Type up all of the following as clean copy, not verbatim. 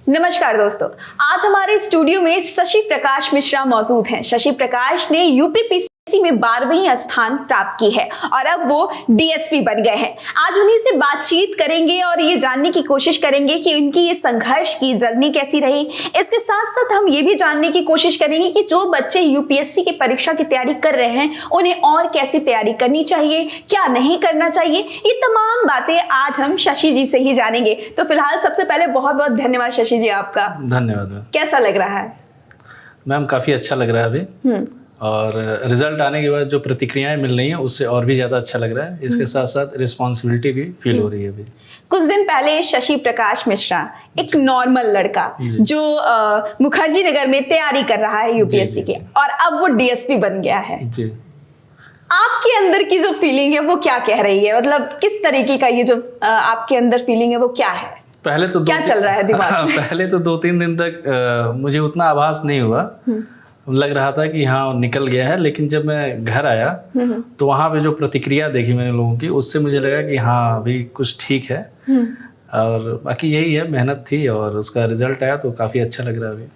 नमस्कार दोस्तों, आज हमारे स्टूडियो में शशि प्रकाश मिश्रा मौजूद हैं। शशि प्रकाश ने यूपीपीएससी में 12वीं स्थान प्राप्त की है और अब वो डीएसपी बन गए हैं। आज उन्हीं से बातचीत करेंगे और ये जानने की कोशिश करेंगे कि उनकी ये संघर्ष की जर्नी कैसी रही। इसके साथ साथ हम ये भी जानने की कोशिश करेंगे कि जो बच्चे यूपीएससी की परीक्षा की तैयारी कर रहे हैं उन्हें और कैसी तैयारी करनी चाहिए, क्या नहीं करना चाहिए, ये तमाम बातें आज हम शशि जी से ही जानेंगे। तो फिलहाल सबसे पहले बहुत बहुत धन्यवाद शशि जी आपका। धन्यवाद। कैसा लग रहा है मैम? काफ़ी अच्छा लग रहा है अभी, और रिजल्ट आने के बाद जो प्रतिक्रियाएं मिल रही हैं उससे और भी ज़्यादा अच्छा लग रहा है। इसके साथ साथ रिस्पॉन्सिबिलिटी भी फील हो रही है अभी। कुछ दिन पहले शशि प्रकाश मिश्रा, एक नॉर्मल लड़का जो मुखर्जी नगर में तैयारी कर रहा है यूपीएससी की, और अब वो डीएसपी बन गया है जी। आपके अंदर की जो फीलिंग है वो क्या कह रही है? मतलब किस तरीके का ये जो आपके अंदर फीलिंग है वो क्या है? पहले तो क्या चल रहा है दिमाग में? पहले तो 2-3 दिन तक मुझे उतना आभास नहीं हुआ, लग रहा था कि हाँ निकल गया है। लेकिन जब मैं घर आया तो वहाँ पे जो प्रतिक्रिया देखी मैंने लोगों की, उससे मुझे लगा कि हाँ अभी कुछ ठीक है। और बाकी यही है, मेहनत थी और उसका रिजल्ट आया तो काफ़ी अच्छा लग रहा है अभी।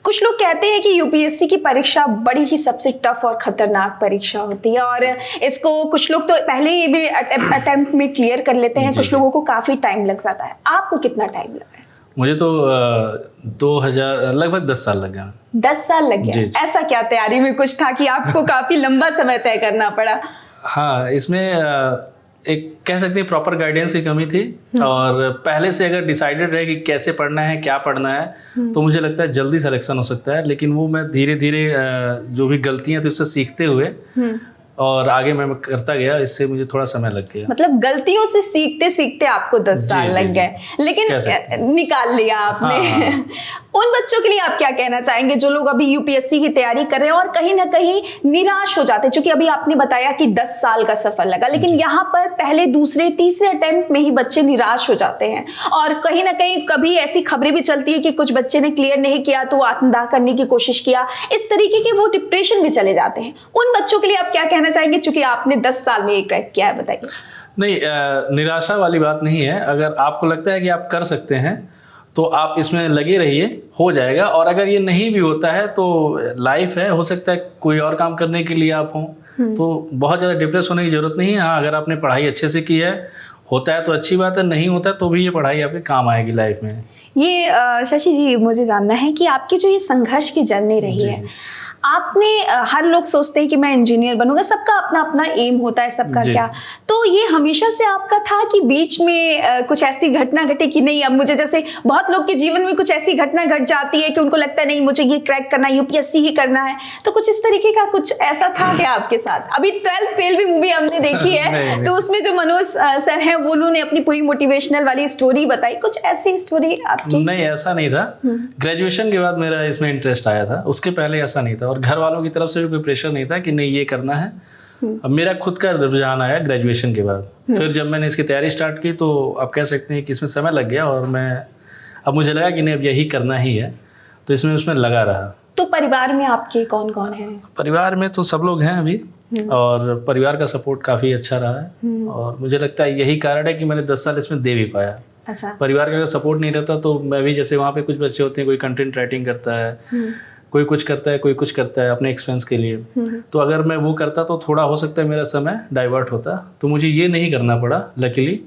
कुछ लोग कहते हैं कि यूपीएससी की परीक्षा बड़ी ही सबसे टफ और खतरनाक परीक्षा होती है, और इसको कुछ लोग तो पहले ही भी अटेम्प्ट में क्लियर कर लेते हैं, कुछ लोगों को काफी टाइम लग जाता है। आपको कितना टाइम लगा है? मुझे तो 2000 लगभग 10 साल लग गया। 10 साल लग गया? ऐसा क्या तैयारी में कुछ था कि आपको काफी लंबा समय तय करना पड़ा? हाँ, इसमें एक कह सकते हैं प्रॉपर गाइडेंस की कमी थी, और पहले से अगर डिसाइडेड रहे कि कैसे पढ़ना है, क्या पढ़ना है, तो मुझे लगता है जल्दी सिलेक्शन हो सकता है। लेकिन वो मैं धीरे धीरे जो भी गलतियां थी उससे सीखते हुए और आगे मैं करता गया, इससे मुझे थोड़ा समय लग गया। मतलब गलतियों से सीखते सीखते आपको 10 साल लग गए, लेकिन निकाल लिया आपने। हाँ। उन बच्चों के लिए आप क्या कहना चाहेंगे जो लोग अभी यूपीएससी की तैयारी कर रहे हैं और कहीं ना कहीं निराश हो जाते हैं? क्योंकि अभी आपने बताया कि 10 साल का सफर लगा, लेकिन यहाँ पर पहले, दूसरे, तीसरे अटेम्प्ट में ही बच्चे निराश हो जाते हैं, और कहीं ना कहीं कभी ऐसी खबरें भी चलती है कि कुछ बच्चे ने क्लियर नहीं किया तो आत्मदाह करने की कोशिश किया, इस तरीके के वो डिप्रेशन में चले जाते हैं। उन बच्चों के लिए आप क्या कहना चाहेंगे, चूंकि आपने 10 साल में ये क्रैक किया है? बताइए। नहीं, निराशा वाली बात नहीं है। अगर आपको लगता है कि आप कर सकते हैं तो आप इसमें लगे रहिए, हो जाएगा। और अगर ये नहीं भी होता है तो लाइफ है, हो सकता है कोई और काम करने के लिए आप हों, तो बहुत ज़्यादा डिप्रेस होने की ज़रूरत नहीं है। हाँ, अगर आपने पढ़ाई अच्छे से की है, होता है तो अच्छी बात है, नहीं होता तो भी ये पढ़ाई आपके काम आएगी लाइफ में। ये शशि जी, मुझे जानना है कि आपकी जो ये संघर्ष की जर्नी रही है, आपने हर लोग सोचते हैं कि मैं इंजीनियर बनूंगा, सबका अपना अपना एम होता है, सबका क्या, तो ये हमेशा से आपका था कि बीच में कुछ ऐसी घटना घटे कि नहीं, अब मुझे, जैसे बहुत लोग के जीवन में कुछ ऐसी घटना घट जाती है कि उनको लगता है नहीं मुझे ये क्रैक करना है, यूपीएससी ही करना है, तो कुछ इस तरीके का कुछ ऐसा था क्या आपके साथ? अभी 12th फेल भी मूवी हमने देखी है तो उसमें जो मनोज सर हैं वो उन्होंने अपनी पूरी मोटिवेशनल वाली स्टोरी बताई, कुछ ऐसी स्टोरी आपकी? नहीं, ऐसा नहीं था। ग्रेजुएशन के बाद मेरा इसमें इंटरेस्ट आया था, उसके पहले ऐसा नहीं था, और घर वालों की तरफ से भी कोई प्रेशर नहीं था कि नहीं ये करना है। अब मेरा खुद का रुझान आया ग्रेजुएशन के बाद। फिर जब मैंने इसकी तैयारी स्टार्ट की तो आप कह सकते हैं कि इसमें समय लग गया, और अब मुझे लगा कि नहीं अब यही करना ही है, तो उसमें लगा रहा। तो परिवार में आपके कौन कौन है? परिवार में तो सब लोग हैं अभी, और परिवार का सपोर्ट काफ़ी अच्छा रहा है, और मुझे लगता है यही कारण है कि मैंने 10 साल इसमें दे भी पाया। अच्छा। परिवार का अगर सपोर्ट नहीं रहता तो मैं भी, जैसे वहाँ पे कुछ बच्चे होते हैं, कोई कंटेंट राइटिंग करता है, कोई कुछ करता है, कोई कुछ करता है अपने एक्सपेंस के लिए, तो अगर मैं वो करता तो थोड़ा हो सकता है मेरा समय डाइवर्ट होता, तो मुझे ये नहीं करना पड़ा लकीली।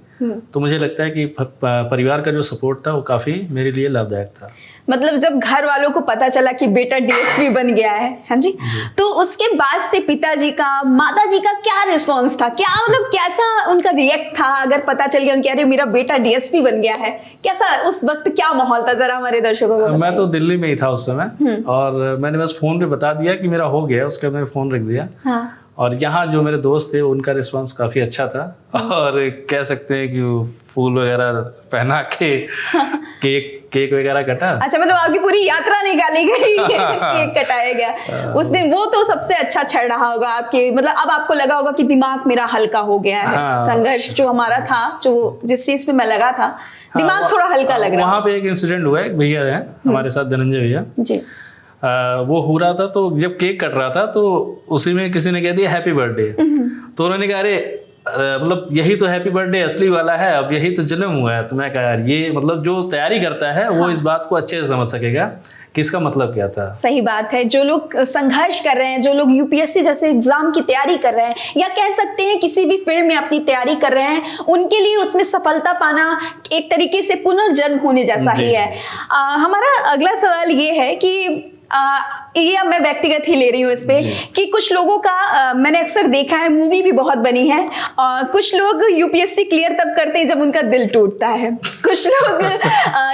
तो मुझे लगता है कि परिवार का जो सपोर्ट था वो काफ़ी मेरे लिए लाभदायक था। मतलब जब घर वालों को पता चला कि बेटा डीएसपी बन गया है, हाँ जी, तो उसके बाद से पिताजी का, माताजी का क्या रिस्पांस था? क्या मतलब कैसा उनका रिएक्ट था अगर पता चल गया उनके, अरे मेरा बेटा डीएसपी बन गया है? कैसा उस वक्त क्या माहौल था, जरा हमारे दर्शकों को? मैं तो दिल्ली में ही था उस समय, और मैंने बस फोन पे बता दिया कि मेरा हो गया, उसके बाद मैंने फोन रख दिया। हाँ। और यहाँ जो मेरे दोस्त थे उनका रिस्पांस काफ़ी अच्छा था, और कह सकते हैं कि वो फूल वगैरह पहना के केक वगैरह कटा। अच्छा, मतलब आपकी पूरी यात्रा निकाली गई, केक कटाया गया उस दिन, वो तो सबसे अच्छा क्षण रहा होगा आपके, मतलब अब आपको लगा होगा कि दिमाग मेरा हल्का हो गया है। हाँ। संघर्ष जो हमारा था, जो जिस चीज पे मैं लगा था, दिमाग थोड़ा हल्का लग रहा। वहाँ पे एक इंसिडेंट हुआ है, एक भैया है हमारे साथ, धनंजय भैया जी, वो हो रहा था, तो जब केक कट रहा था तो उसी में किसी ने कह दिया हैप्पी बर्थडे, तो उन्होंने कहा अरे मतलब यही तो हैप्पी बर्थडे असली वाला है, अब यही तो जन्म हुआ है। तो मैं कहा यार ये मतलब जो तैयारी करता है वो इस बात को अच्छे से समझ सकेगा कि इसका मतलब क्या था। सही बात है। जो लोग संघर्ष कर रहे हैं, जो लोग यूपीएससी जैसे एग्जाम की तैयारी कर रहे हैं, या कह सकते हैं किसी भी फील्ड में अपनी तैयारी कर रहे हैं, उनके लिए उसमें सफलता पाना एक तरीके से पुनर्जन्म होने जैसा ही है। हमारा अगला सवाल ये है कि ये अब मैं व्यक्तिगत ही ले रही हूँ इस पे कि कुछ लोगों का मैंने अक्सर देखा है, मूवी भी बहुत बनी है, कुछ लोग यूपीएससी क्लियर तब करते हैं जब उनका दिल टूटता है, कुछ लोग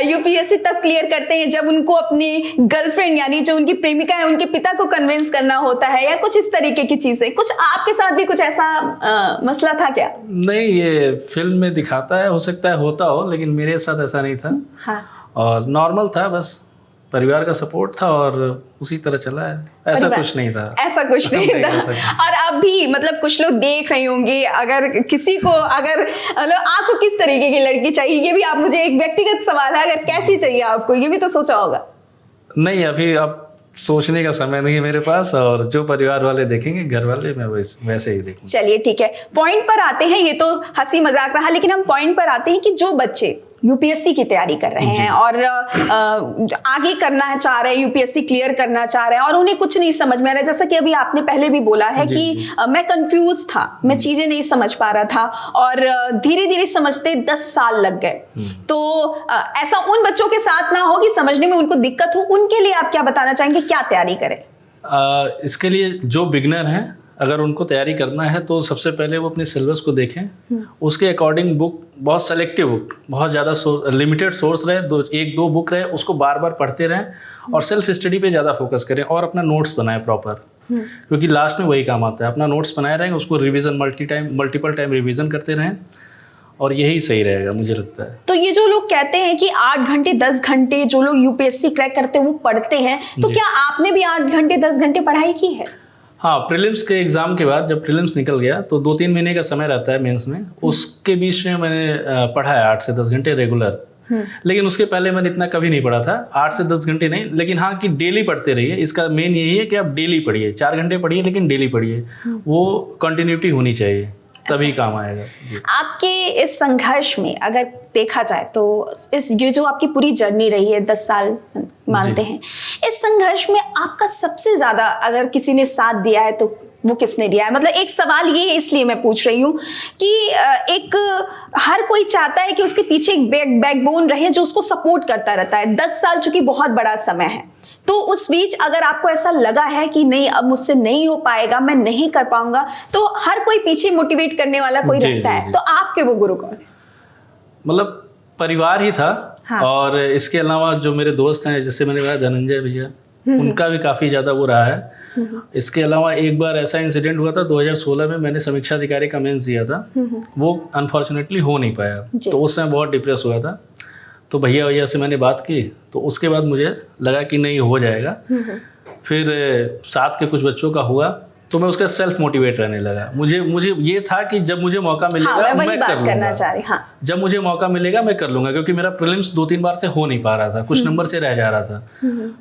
यूपीएससी तब क्लियर करते हैं जब उनको अपनी गर्लफ्रेंड यानी जो उनकी प्रेमिका है उनके पिता को कन्विंस करना होता है, या कुछ इस तरीके की चीजें। कुछ आपके साथ भी कुछ ऐसा मसला था क्या? नहीं, ये फिल्म में दिखाता है, हो सकता है होता हो, लेकिन मेरे साथ ऐसा नहीं था। हाँ। और नॉर्मल था, बस परिवार का सपोर्ट था और उसी तरह चला है। ऐसा कुछ नहीं था, ऐसा कुछ नहीं था। और अब भी मतलब कुछ लोग देख रहे होंगे, अगर किसी को अगर मतलब आपको किस तरीके की लड़की चाहिए, ये भी आप मुझे एक व्यक्तिगत सवाल है, अगर कैसी चाहिए आपको ये भी तो सोचा होगा। नहीं, अभी अब सोचने का समय नहीं है मेरे पास, और जो परिवार वाले देखेंगे, घर वाले, मैं वैसे ही देखूंगा। चलिए ठीक है, पॉइंट पर आते हैं। ये तो हंसी मजाक रहा, लेकिन हम पॉइंट पर आते हैं कि जो बच्चे यूपीएससी की तैयारी कर रहे हैं और आगे करना चाह रहे हैं, यूपीएससी क्लियर करना चाह रहे हैं और उन्हें कुछ नहीं समझ में आ रहा है, जैसा कि अभी आपने पहले भी बोला है कि मैं कंफ्यूज था, मैं चीजें नहीं समझ पा रहा था, और धीरे धीरे समझते 10 साल लग गए। तो ऐसा उन बच्चों के साथ ना हो कि समझने में उनको दिक्कत हो, उनके लिए आप क्या बताना चाहेंगे, क्या तैयारी करें? इसके लिए जो बिगनर हैं, अगर उनको तैयारी करना है तो सबसे पहले वो अपने सिलेबस को देखें, उसके अकॉर्डिंग बुक, बहुत सेलेक्टिव बुक, बहुत ज़्यादा लिमिटेड सोर्स रहे, एक दो बुक रहे, उसको बार बार पढ़ते रहें और सेल्फ स्टडी पे ज़्यादा फोकस करें और अपना नोट्स बनाएं प्रॉपर, क्योंकि लास्ट में वही काम आता है। अपना नोट्स बनाए रहेंगे, उसको रिवीजन मल्टीपल टाइम रिवीजन करते रहें और यही सही रहेगा मुझे लगता है। तो ये जो लोग कहते हैं कि 8 घंटे 10 घंटे जो लोग यूपीएससी क्रैक करते हैं वो पढ़ते हैं, तो क्या आपने भी 8 घंटे 10 घंटे पढ़ाई की है? हाँ, प्रीलिम्स के एग्ज़ाम के बाद जब प्रीलिम्स निकल गया तो 2-3 महीने का समय रहता है मेंस में, उसके बीच में मैंने पढ़ा है 8 से 10 घंटे रेगुलर। लेकिन उसके पहले मैंने इतना कभी नहीं पढ़ा था, 8 से 10 घंटे नहीं, लेकिन हाँ कि डेली पढ़ते रहिए। इसका मेन यही है कि आप डेली पढ़िए, 4 घंटे पढ़िए लेकिन डेली पढ़िए, वो कंटिन्यूटी होनी चाहिए, तभी काम आएगा। आपके इस संघर्ष में अगर देखा जाए तो ये जो आपकी पूरी जर्नी रही है 10 साल मानते हैं, इस संघर्ष में आपका सबसे ज्यादा अगर किसी ने साथ दिया है तो वो किसने दिया है? मतलब एक सवाल ये है, इसलिए मैं पूछ रही हूँ कि एक हर कोई चाहता है कि उसके पीछे एक बैकबोन रहे जो उसको सपोर्ट करता रहता है। 10 साल चूंकि बहुत बड़ा समय है, तो उस बीच अगर आपको ऐसा लगा है कि नहीं अब मुझसे नहीं हो पाएगा, मैं नहीं कर पाऊंगा, तो हर कोई पीछे मोटिवेट करने वाला कोई रहता है, तो आपके वो गुरु कौन है? मतलब परिवार ही था। हाँ। और इसके अलावा जो मेरे दोस्त हैं, जैसे मैंने बताया धनंजय भैया, उनका भी काफ़ी ज़्यादा वो रहा है। इसके अलावा एक बार ऐसा इंसिडेंट हुआ था 2016 में, मैंने समीक्षा अधिकारी का मेंस दिया था, वो अनफॉर्चुनेटली हो नहीं पाया, तो उस समय बहुत डिप्रेस हुआ था। तो भैया से मैंने बात की, तो उसके बाद मुझे लगा कि नहीं हो जाएगा। फिर साथ के कुछ बच्चों का हुआ, तो मैं उसका सेल्फ मोटिवेट रहने लगा। मुझे ये था कि जब मुझे मौका मिलेगा मैं कर लूंगा, हाँ। जब मुझे मौका मिलेगा मैं कर लूंगा, क्योंकि मेरा प्रीलिम्स 2-3 बार से हो नहीं पा रहा था, कुछ नंबर से रह जा रहा था।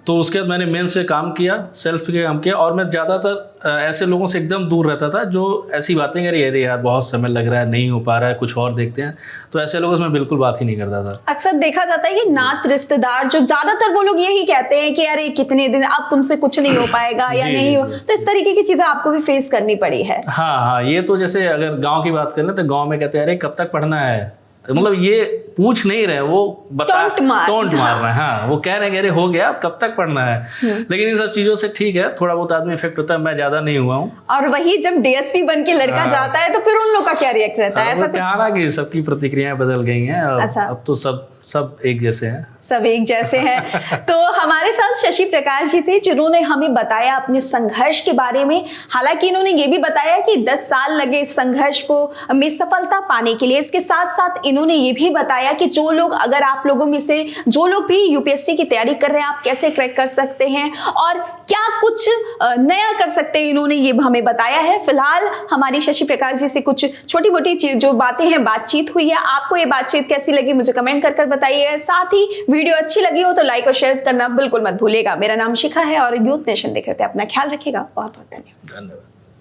तो उसके बाद मैंने मेंस से काम किया, सेल्फ के काम किया, और मैं ज़्यादातर ऐसे लोगों से एकदम दूर रहता था जो ऐसी बातें करी, अरे यार बहुत समय लग रहा है, नहीं हो पा रहा है, कुछ और देखते हैं, तो ऐसे लोगों से मैं बिल्कुल बात ही नहीं करता था। अक्सर देखा जाता है कि नात रिश्तेदार जो ज्यादातर वो लोग यही कहते हैं कि अरे कितने दिन अब तुमसे कुछ नहीं हो पाएगा या नहीं हो, तो इस तरीके की चीजें आपको भी फेस करनी पड़ी है। हाँ, ये तो जैसे अगर गाँव की बात करें तो गाँव में कहते हैं अरे कब तक पढ़ना है, मतलब ये पूछ नहीं रहे, वो टोंट मार रहे हैं। हाँ, वो कह रहे हैं अरे हो गया, अब कब तक पढ़ना है। लेकिन इन सब चीजों से ठीक है, थोड़ा बहुत आदमी इफेक्ट होता है, मैं ज्यादा नहीं हुआ हूँ। और वही जब डीएसपी बन के लड़का जाता है तो फिर उन लोग का क्या रिएक्ट रहता है? ऐसा कहा ना कि सबकी प्रतिक्रियाएं बदल गई हैं, अब तो सब एक जैसे हैं, सब एक जैसे हैं। तो हमारे साथ शशि प्रकाश जी थे, जिन्होंने हमें बताया अपने संघर्ष के बारे में। हालांकि इन्होंने ये भी बताया कि 10 साल लगे इस संघर्ष को में सफलता पाने के लिए। इसके साथ साथ इन्होंने ये भी बताया कि जो लोग, अगर आप लोगों में से जो लोग भी यूपीएससी की तैयारी कर रहे हैं, आप कैसे क्रैक कर सकते हैं और क्या कुछ नया कर सकते हैं, इन्होंने ये हमें बताया है। फिलहाल हमारी शशि प्रकाश जी से कुछ छोटी मोटी जो बातें हैं, बातचीत हुई है। आपको ये बातचीत कैसी लगी मुझे कमेंट कर बताइए। साथ ही वीडियो अच्छी लगी हो तो लाइक और शेयर करना बिल्कुल मत भूलिएगा। मेरा नाम शिखा है और यूथ नेशन देख रहे थे। अपना ख्याल रखिएगा। बहुत बहुत धन्यवाद।